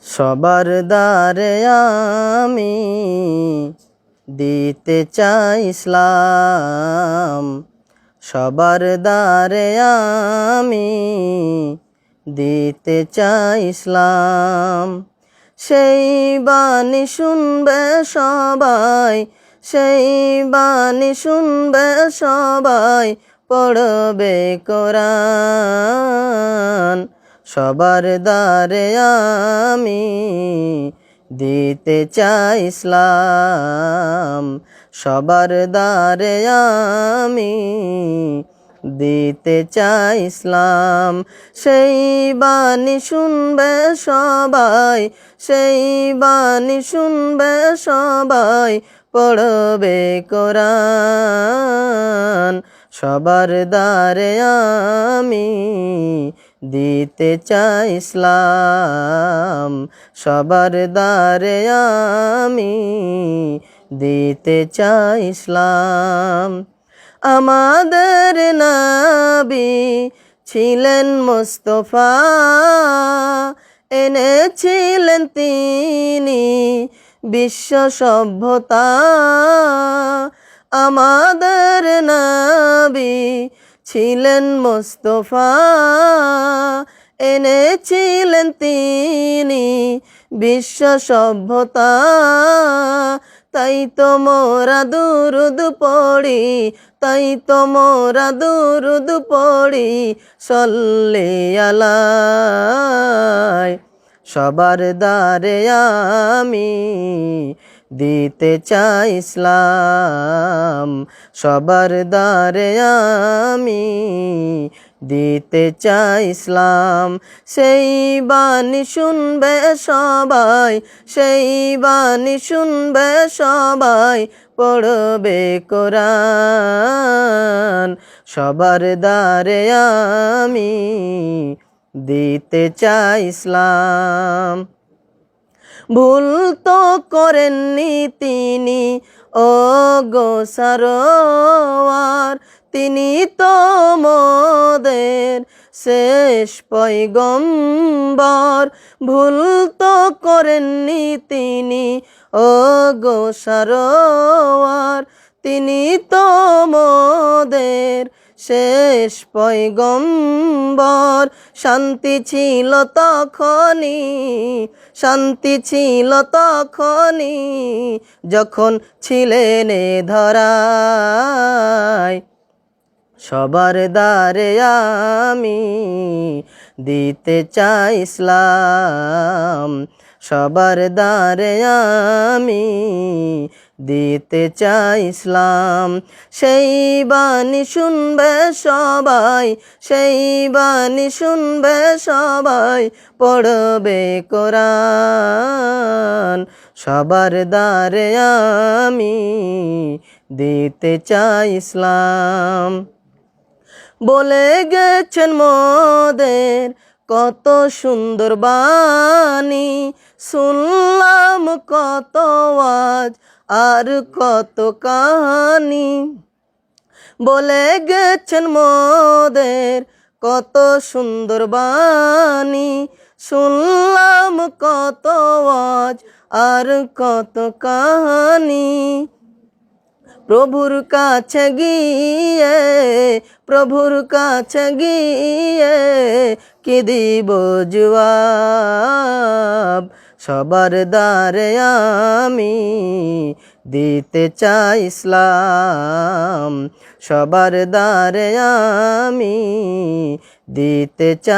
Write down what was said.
সবার দ্বারে আমি দিতে চাই ইসলাম, সবার দ্বারে আমি দিতে চাই ইসলাম। সেই বাণী শুনবে সবাই, সেই বাণী শুনবে সবাই, পড়বে কোরআন। সবার দ্বারে আমি দিতে চাই ইসলাম, সবার দ্বারে আমি দিতে চাই ইসলাম। সেই বাণী শুনবে সবাই, সেই বাণী শুনবে সবাই, পড়বে কোরআন। সবার দ্বারে আমি দিতে চাই ইসলাম, সবার দ্বারে আমি দিতে চাই ইসলাম। আমাদের নবী ছিলেন মুস্তাফা, এনেছিলেন তিনি বিশ্ব সভ্যতা। আমাদের নবী ছিলেন মুস্তাফা, এনেছিলেন তিনি বিশ্ব সভ্যতা। তাই তো মোরা দুরুদ পড়ি, তাই তো মোরা দুরুদ পড়ি, সল্লি আলাইহি। সবার দ্বারে আমি দিতে চাই ইসলাম, সবার দ্বারে আমি দিতে চাই ইসলাম। সেই বাণী শুনবে সবাই, সেই বাণী শুনবে সবাই, পড়বে কোরআন। সবার দ্বারে আমি দিতে চাই ইসলাম। ভুল তো করেননি তিনি ওগো সারোয়ার, তিনি তো মোদের শেষ পয়গম্বর। ভুল তো করেননি তিনি ওগো সারোয়ার, তিনি তো মোদের শেষ পয়গম্বর। শান্তি ছিল তখনই, শান্তি ছিল তখনই, যখন ছিলেন এ ধরায়। সবার দ্বারে আমি দিতে চাই ইসলাম, সবার দ্বারে আমি দিতে চাই ইসলাম। সেই বাণী শুনবে সবাই, সেই বাণী শুনবে সবাই, পড়বে কোরআন। সবার দ্বারে আমি দিতে চাই ইসলাম। বলে গেছেন মোদের কত সুন্দর বাণী, শুনলাম কত আজ আর কত কাহানি। বলে গেছেন মোদের কত সুন্দর বাণী, শুনলাম কত আজ আর কত কাহানি। প্রভুর কাছে গিয়ে, প্রভুর কাছে গিয়ে কি দিব জবাব। সবার দ্বারে আমি দিতে চাই ইসলাম, সবার দ্বারে আমি দিতে চাই।